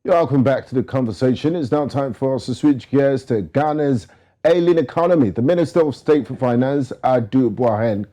Welcome back to the conversation. It's now time for us to switch gears to Ghana's ailing economy. The Minister of State for Finance, Adu Boahen,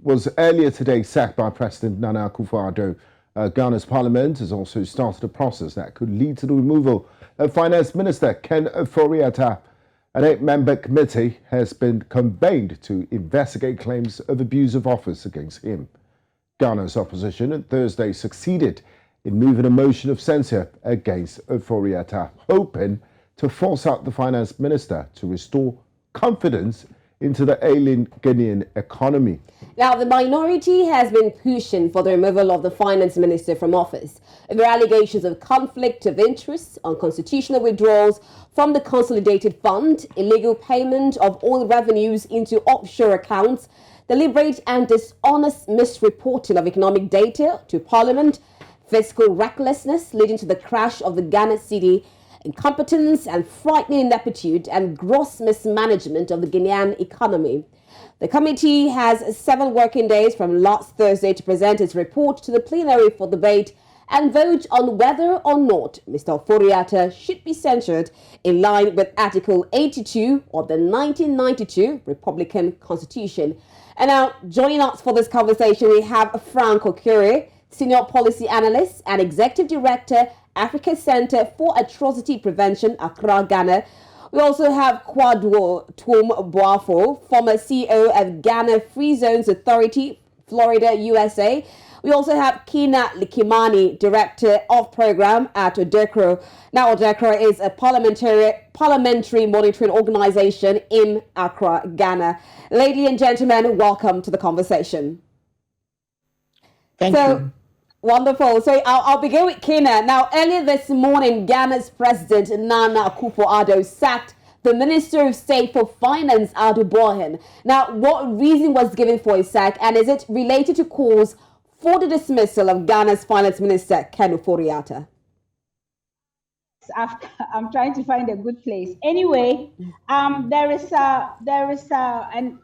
was earlier today sacked by President Nana Akufo-Addo. Ghana's Parliament has also started a process that could lead to the removal of Finance Minister Ken Ofori-Atta. An 8-member committee has been convened to investigate claims of abuse of office against him. Ghana's opposition on Thursday succeeded in moving a motion of censure against Ofori-Atta, hoping to force out the finance minister to restore confidence into the ailing Ghanaian economy. Now, the minority has been pushing for the removal of the finance minister from office over allegations of conflict of interest, unconstitutional withdrawals from the consolidated fund, illegal payment of oil revenues into offshore accounts, deliberate and dishonest misreporting of economic data to Parliament, fiscal recklessness leading to the crash of the Ghana cedi, incompetence and frightening ineptitude, and gross mismanagement of the Ghanaian economy. The committee has 7 working days from last Thursday to present its report to the plenary for debate and vote on whether or not Mr. Ofori-Atta should be censured in line with Article 82 of the 1992 Republican Constitution. And now, joining us for this conversation, we have Frank Okyere, Senior Policy Analyst and Executive Director, Africa Center for Atrocity Prevention, Accra, Ghana. We also have Kwadwo Twum Boafo, former CEO of Ghana Freezones Authority, Florida, USA. We also have Kinna Likimani, Director of Program at Odekro. Now, Odekro is a parliamentary monitoring organization in Accra, Ghana. Ladies and gentlemen, welcome to the conversation. Thank you. Wonderful. So I'll begin with Kinna. Now, earlier this morning, Ghana's President Nana Akufo-Addo sacked the Minister of State for Finance, Adu Boahen. Now, what reason was given for his sack, and is it related to calls for the dismissal of Ghana's Finance Minister Ken Ofori-Atta? I'm trying to find a good place. Anyway, there is an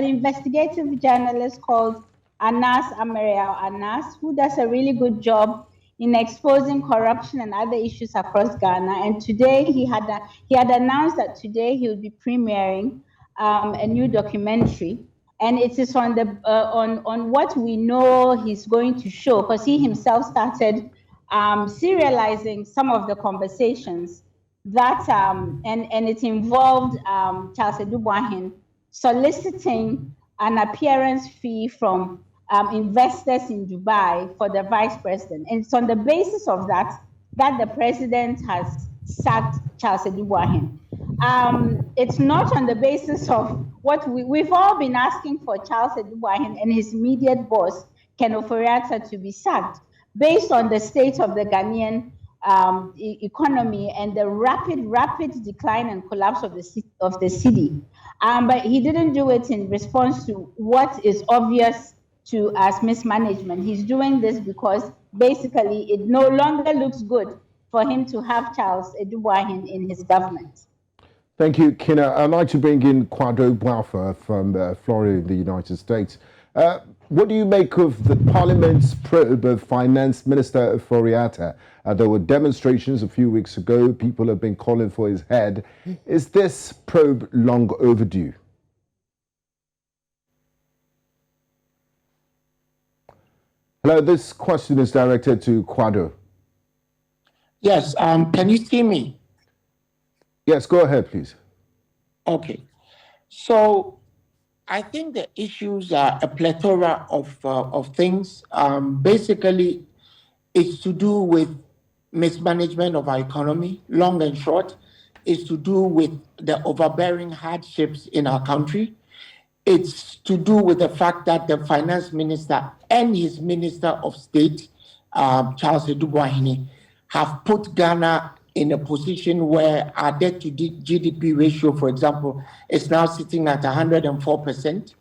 investigative journalist called Anas, who does a really good job in exposing corruption and other issues across Ghana. And today he had announced that today he will be premiering a new documentary, and it is on the on what we know he's going to show, because he himself started serializing some of the conversations that and it involved Charles Adu Boahen soliciting an appearance fee from investors in Dubai for the vice president. And it's on the basis of that the president has sacked Charles Adu Boahen. It's not on the basis of what we've all been asking for Charles Adu Boahen and his immediate boss, Ken Ofori-Atta, to be sacked, based on the state of the Ghanaian economy and the rapid decline and collapse of the city. But he didn't do it in response to what is obvious to as mismanagement. He's doing this because basically it no longer looks good for him to have Charles Adu Boahen in his government. Thank you, Kinna. I'd like to bring in Kwadwo Boafo from Florida in the United States. What do you make of the Parliament's probe of Finance Minister Ofori-Atta? There were demonstrations a few weeks ago. People have been calling for his head. Is this probe long overdue? Hello, this question is directed to Kwadwo. Yes, can you see me? Yes, go ahead, please. Okay. So I think the issues are a plethora of things. Basically, it's to do with mismanagement of our economy, long and short. It's to do with the overbearing hardships in our country. It's to do with the fact that the finance minister and his minister of state, Charles Adu Boahen, have put Ghana in a position where our debt to GDP ratio, for example, is now sitting at 104%.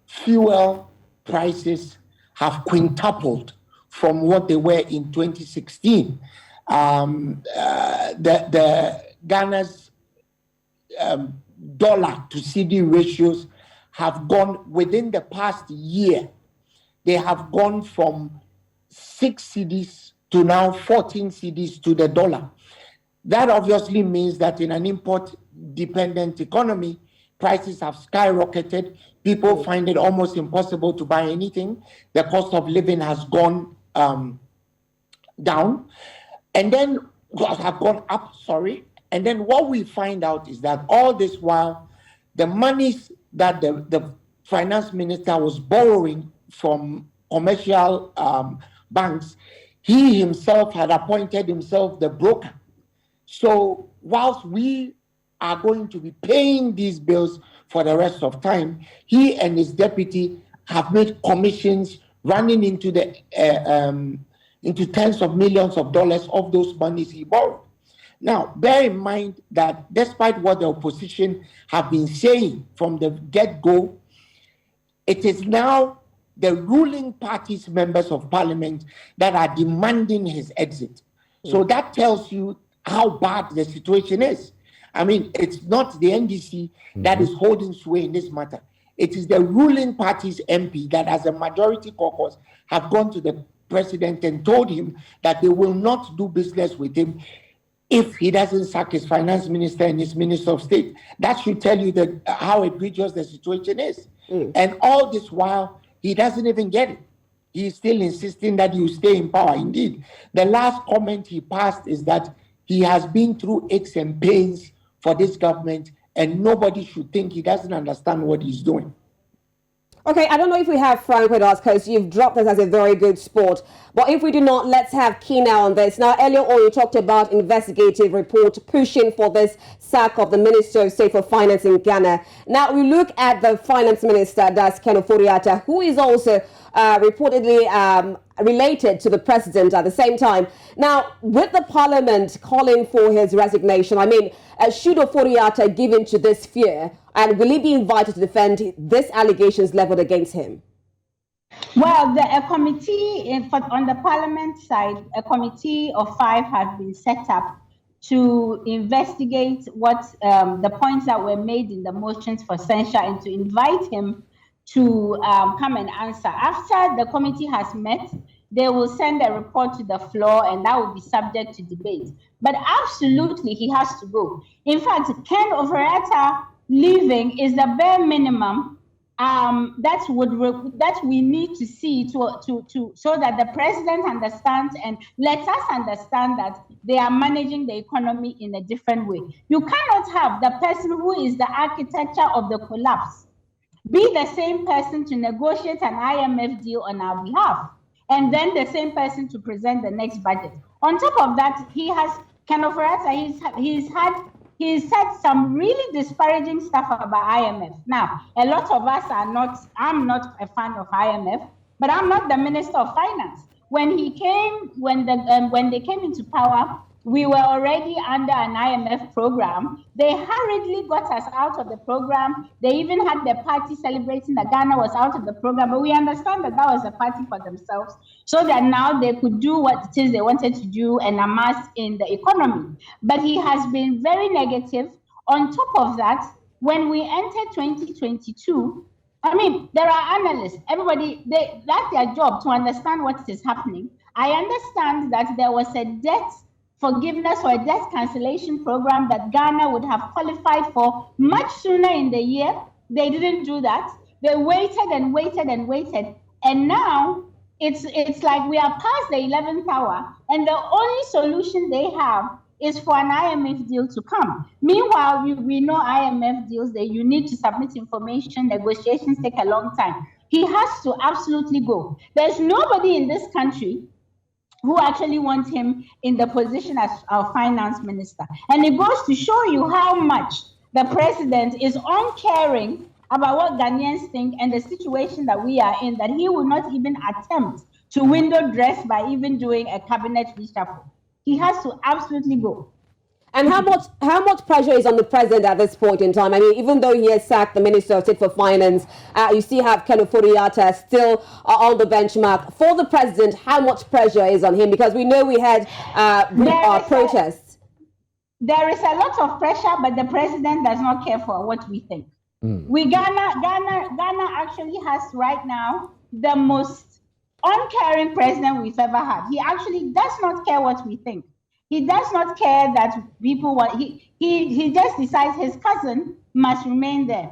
Fuel prices have quintupled from what they were in 2016. The Ghana's dollar to cedi ratios have gone within the past year. They have gone from 6 cedis to now 14 cedis to the dollar. That obviously means that in an import-dependent economy, prices have skyrocketed. People find it almost impossible to buy anything. The cost of living has gone down, and then have gone up. Sorry. And then what we find out is that all this while, the monies that the finance minister was borrowing from commercial banks, he himself had appointed himself the broker. So whilst we are going to be paying these bills for the rest of time, he and his deputy have made commissions running into the into tens of millions of dollars of those monies he borrowed. Now, bear in mind that despite what the opposition have been saying from the get-go, it is now the ruling party's members of parliament that are demanding his exit. So that tells you how bad the situation is. I mean, it's not the NDC that is holding sway in this matter. It is the ruling party's MP that, as a majority caucus, have gone to the president and told him that they will not do business with him if he doesn't sack his finance minister and his minister of state. That should tell you that how egregious the situation is. And all this while, he doesn't even get it. He is still insisting that you stay in power. Indeed, the last comment he passed is that he has been through aches and pains for this government, and nobody should think he doesn't understand what he's doing. Okay, I don't know if we have Frank with us because you've dropped us as a very good sport. But if we do not, let's have Kinna on this. Now, earlier on, you talked about investigative report pushing for this sack of the Minister of State for Finance in Ghana. Now, we look at the Finance Minister, that's Ken Ofori-Atta, who is also reportedly related to the president at the same time. Now, with the parliament calling for his resignation, I mean, should Ofori-Atta give in to this fear? And will he be invited to defend these allegations leveled against him? Well, a committee on the parliament side, a committee of 5 have been set up to investigate what the points that were made in the motions for censure and to invite him to come and answer. After the committee has met, they will send a report to the floor and that will be subject to debate. But absolutely, he has to go. In fact, Ken Ofori-Atta leaving is the bare minimum that we need to see to so that the president understands and lets us understand that they are managing the economy in a different way. You cannot have the person who is the architecture of the collapse be the same person to negotiate an IMF deal on our behalf, and then the same person to present the next budget. On top of that, Ken Ofori-Atta, he's said some really disparaging stuff about IMF. Now, a lot of us I'm not a fan of IMF, but I'm not the Minister of Finance. When they came into power, we were already under an IMF program. They hurriedly got us out of the program. They even had the party celebrating that Ghana was out of the program, but we understand that was a party for themselves, so that now they could do what it is they wanted to do and amass in the economy. But he has been very negative. On top of that, when we entered 2022, I mean, there are analysts, that's their job to understand what is happening. I understand that there was a debt forgiveness or a debt cancellation program that Ghana would have qualified for much sooner in the year. They didn't do that. They waited and waited and waited. And now it's like we are past the 11th hour, and the only solution they have is for an IMF deal to come. Meanwhile, we know IMF deals, that you need to submit information, negotiations take a long time. He has to absolutely go. There's nobody in this country who actually wants him in the position as our finance minister. And it goes to show you how much the president is uncaring about what Ghanaians think and the situation that we are in, that he will not even attempt to window dress by even doing a cabinet reshuffle. He has to absolutely go. And how much pressure is on the president at this point in time? I mean, even though he has sacked the Minister of State for Finance, you still have Ken Ofori-Atta still on the benchmark. For the president, how much pressure is on him? Because we know we had protests. There is a lot of pressure, but the president does not care for what we think. Ghana actually has right now the most uncaring president we've ever had. He actually does not care what we think. He does not care that people want, he just decides his cousin must remain there.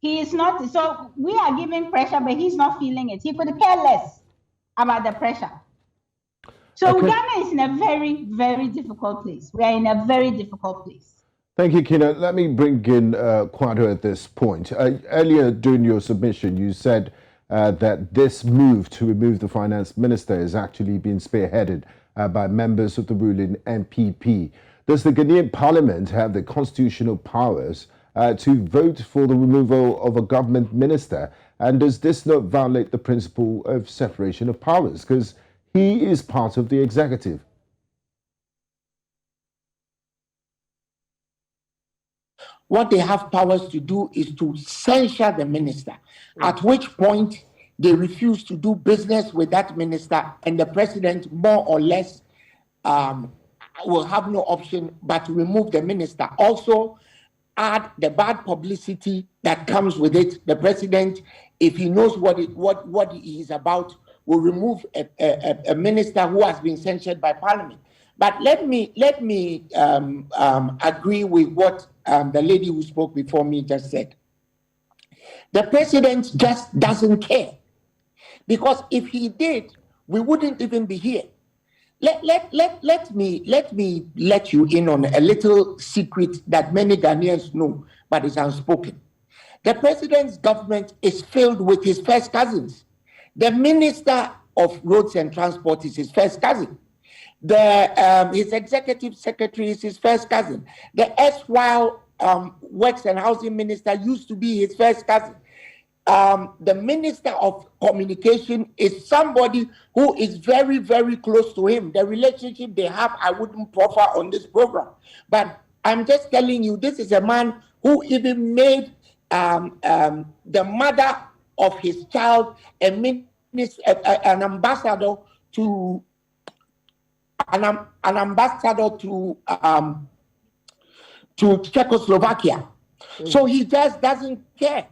He is not, so we are giving pressure, but he's not feeling it. He could care less about the pressure. So Okay. Ghana is in a very, very difficult place. We are in a very difficult place. Thank you, Kinna. Let me bring in Kwadwo at this point. Earlier during your submission, you said that this move to remove the finance minister is actually being spearheaded by members of the ruling MPP. Does the Ghanaian parliament have the constitutional powers to vote for the removal of a government minister? And does this not violate the principle of separation of powers? Because he is part of the executive. What they have powers to do is to censure the minister, at which point they refuse to do business with that minister, and the president more or less will have no option but to remove the minister. Also, add the bad publicity that comes with it. The president, if he knows what he is about, will remove a minister who has been censured by Parliament. But let me agree with what the lady who spoke before me just said. The president just doesn't care, because if he did, we wouldn't even be here. Let me let you in on a little secret that many Ghanaians know, but is unspoken. The president's government is filled with his first cousins. The Minister of Roads and Transport is his first cousin. His executive secretary is his first cousin. The erstwhile Works and Housing Minister used to be his first cousin. The Minister of Communication is somebody who is very, very close to him. The relationship they have, I wouldn't profile on this program. But I'm just telling you, this is a man who even made the mother of his child an ambassador to to Czechoslovakia. So he just doesn't care.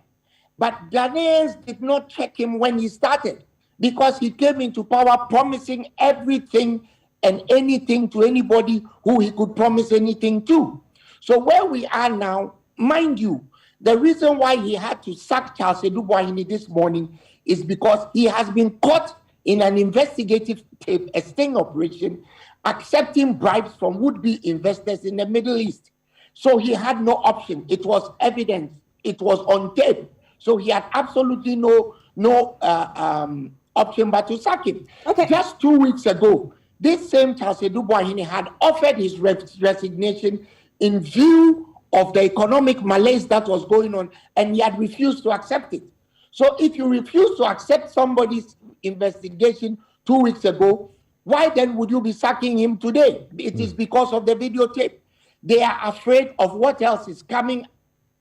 But Ghanaians did not check him when he started, because he came into power promising everything and anything to anybody who he could promise anything to. So where we are now, mind you, the reason why he had to sack Charles Adu Boahen this morning is because he has been caught in an investigative tape, a sting operation, accepting bribes from would-be investors in the Middle East. So he had no option. It was evidence. It was on tape. So he had absolutely no option but to sack him. Okay. Just 2 weeks ago, this same Charles Adu Boahen had offered his resignation in view of the economic malaise that was going on, and he had refused to accept it. So if you refuse to accept somebody's investigation 2 weeks ago, why then would you be sacking him today? It is because of the videotape. They are afraid of what else is coming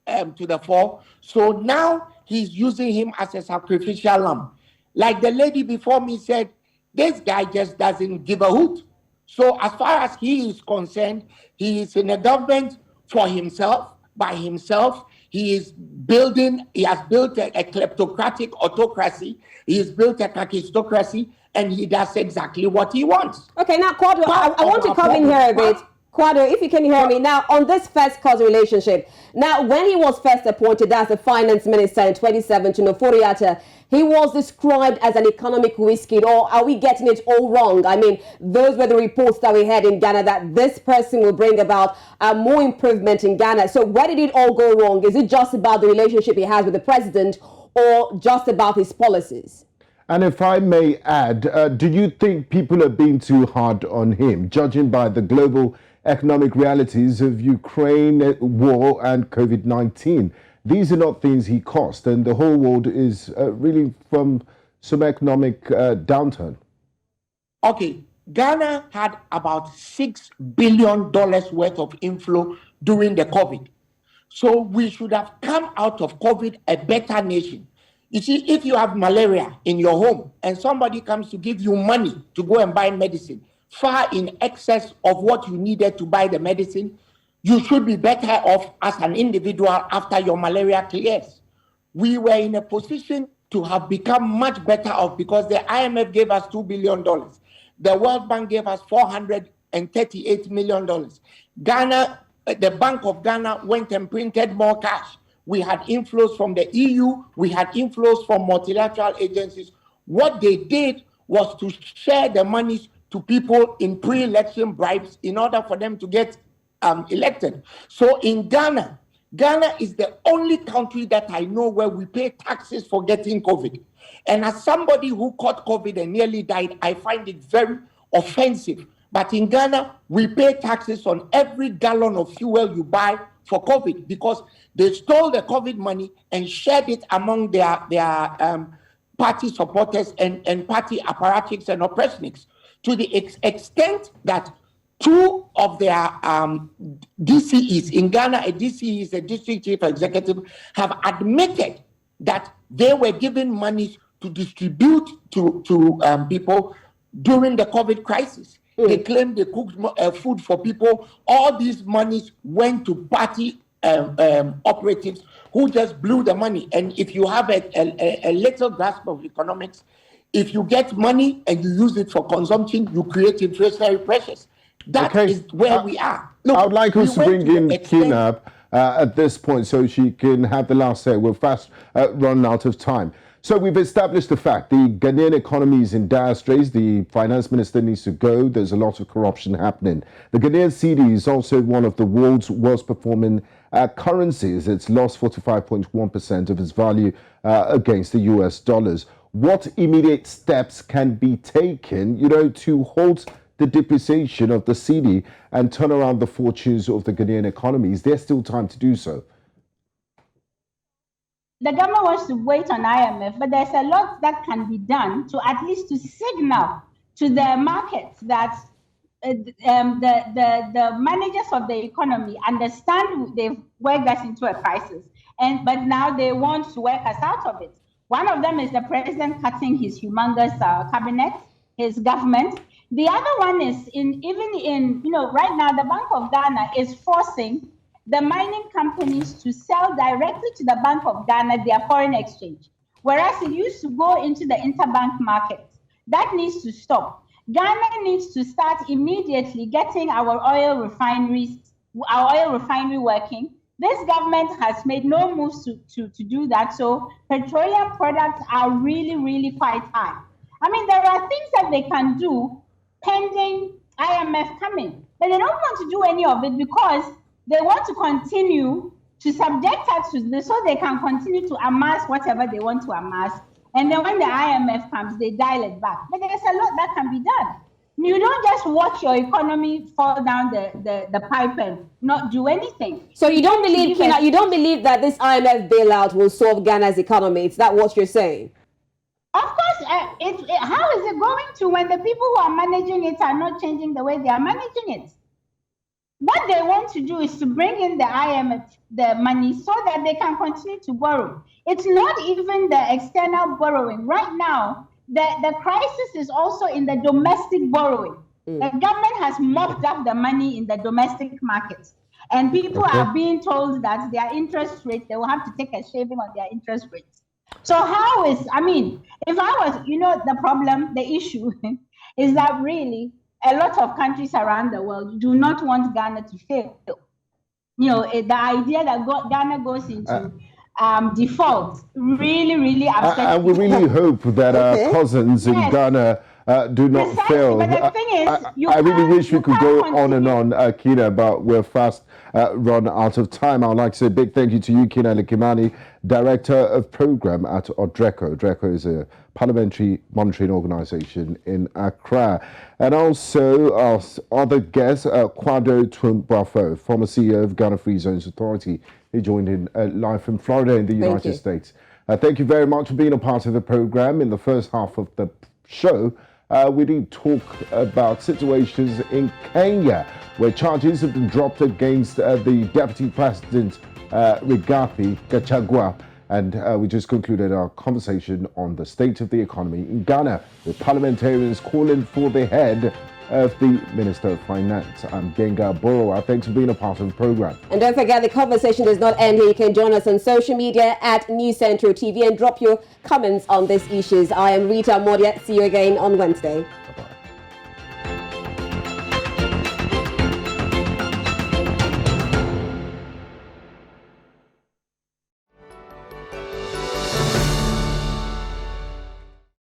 to the fore. So now he's using him as a sacrificial lamb. Like the lady before me said, this guy just doesn't give a hoot. So as far as he is concerned, he is in a government for himself, by himself. He has built a kleptocratic autocracy. He has built a kakistocracy, and he does exactly what he wants. Okay, now, Kwadwo, I want to come in here a bit. Kwadwo, if you can hear me. Now, on this first-cousin relationship, now, when he was first appointed as the finance minister in 2017, Ofori-Atta, he was described as an economic whiskey, or are we getting it all wrong? I mean, those were the reports that we had in Ghana that this person will bring about more improvement in Ghana. So where did it all go wrong? Is it just about the relationship he has with the president, or just about his policies? And if I may add, do you think people are being too hard on him, judging by the global economic realities of Ukraine war and COVID-19? These are not things he caused, and the whole world is really from some economic downturn. Okay, Ghana had about $6 billion worth of inflow during the COVID. So we should have come out of COVID a better nation. You see, if you have malaria in your home and somebody comes to give you money to go and buy medicine, far in excess of what you needed to buy the medicine, you should be better off as an individual after your malaria clears. We were in a position to have become much better off because the IMF gave us $2 billion. The World Bank gave us $438 million. Ghana, the Bank of Ghana went and printed more cash. We had inflows from the EU. We had inflows from multilateral agencies. What they did was to share the monies to people in pre-election bribes in order for them to get elected. So in Ghana, Ghana is the only country that I know where we pay taxes for getting COVID. And as somebody who caught COVID and nearly died, I find it very offensive. But in Ghana, we pay taxes on every gallon of fuel you buy for COVID because they stole the COVID money and shared it among their party supporters and party apparatchiks and oppressniks to the extent that two of their DCEs in Ghana, a DCE is a district chief executive, have admitted that they were given money to distribute to people during the COVID crisis. They claimed they cooked food for people. All these monies went to party operatives who just blew the money. And if you have a little grasp of economics, if you get money and you use it for consumption, you create inflationary pressures. That is where we are. Look, I would like us to bring in Kinna at this point so she can have the last say. We're fast running out of time. So we've established the fact the Ghanaian economy is in dire straits. The finance minister needs to go. There's a lot of corruption happening. The Ghanaian cedi is also one of the world's worst performing currencies. It's lost 45.1% of its value against the US dollars. What immediate steps can be taken, to halt the depreciation of the cedi and turn around the fortunes of the Ghanaian economy? Is there still time to do so? The government wants to wait on IMF, but there's a lot that can be done to at least to signal to the markets that the managers of the economy understand they've worked us into a crisis, but now they want to work us out of it. One of them is the president cutting his humongous cabinet, his government. The other one is right now the Bank of Ghana is forcing the mining companies to sell directly to the Bank of Ghana their foreign exchange, whereas it used to go into the interbank market. That needs to stop. Ghana needs to start immediately getting our oil refinery working. This government has made no moves to do that, so petroleum products are really, really quite high. I mean, there are things that they can do pending IMF coming, but they don't want to do any of it because they want to continue to subject us to this so they can continue to amass whatever they want to amass. And then when the IMF comes, they dial it back. But there's a lot that can be done. You don't just watch your economy fall down the pipe and not do anything. So you don't believe, Kinna, you don't believe that this IMF bailout will solve Ghana's economy? Is that what you're saying? Of course, how is it going to when the people who are managing it are not changing the way they are managing it? What they want to do is to bring in the IMF, the money, so that they can continue to borrow. It's not even the external borrowing. Right now, the crisis is also in the domestic borrowing. The government has mopped up the money in the domestic markets. And people are being told that their interest rate, they will have to take a shaving on their interest rates. So if I was, the problem, the issue is that really a lot of countries around the world do not want Ghana to fail. The idea that Ghana goes into default really, really upsets and we really hope that our cousins in Ghana do not fail. But the thing is, I really wish we could go on and on, Kinna, but we're fast run out of time. I would like to say a big thank you to you, Kinna Likimani, Director of Program at Odekro. Odekro is a Parliamentary monitoring organization in Accra. And also our other guest, Kwadwo Twum Boafo, former CEO of Ghana Freezones Authority. He joined in live from Florida in the United States. Thank you very much for being a part of the program. In the first half of the show, we did talk about situations in Kenya, where charges have been dropped against the Deputy President, Rigathi Gachagua. And we just concluded our conversation on the state of the economy in Ghana, with parliamentarians calling for the head of the Minister of Finance. I'm Gbenga Aborowa. Thanks for being a part of the program. And don't forget, the conversation does not end here. You can join us on social media at News Central TV and drop your comments on these issues. I am Rita Omodia. See you again on Wednesday. Bye-bye.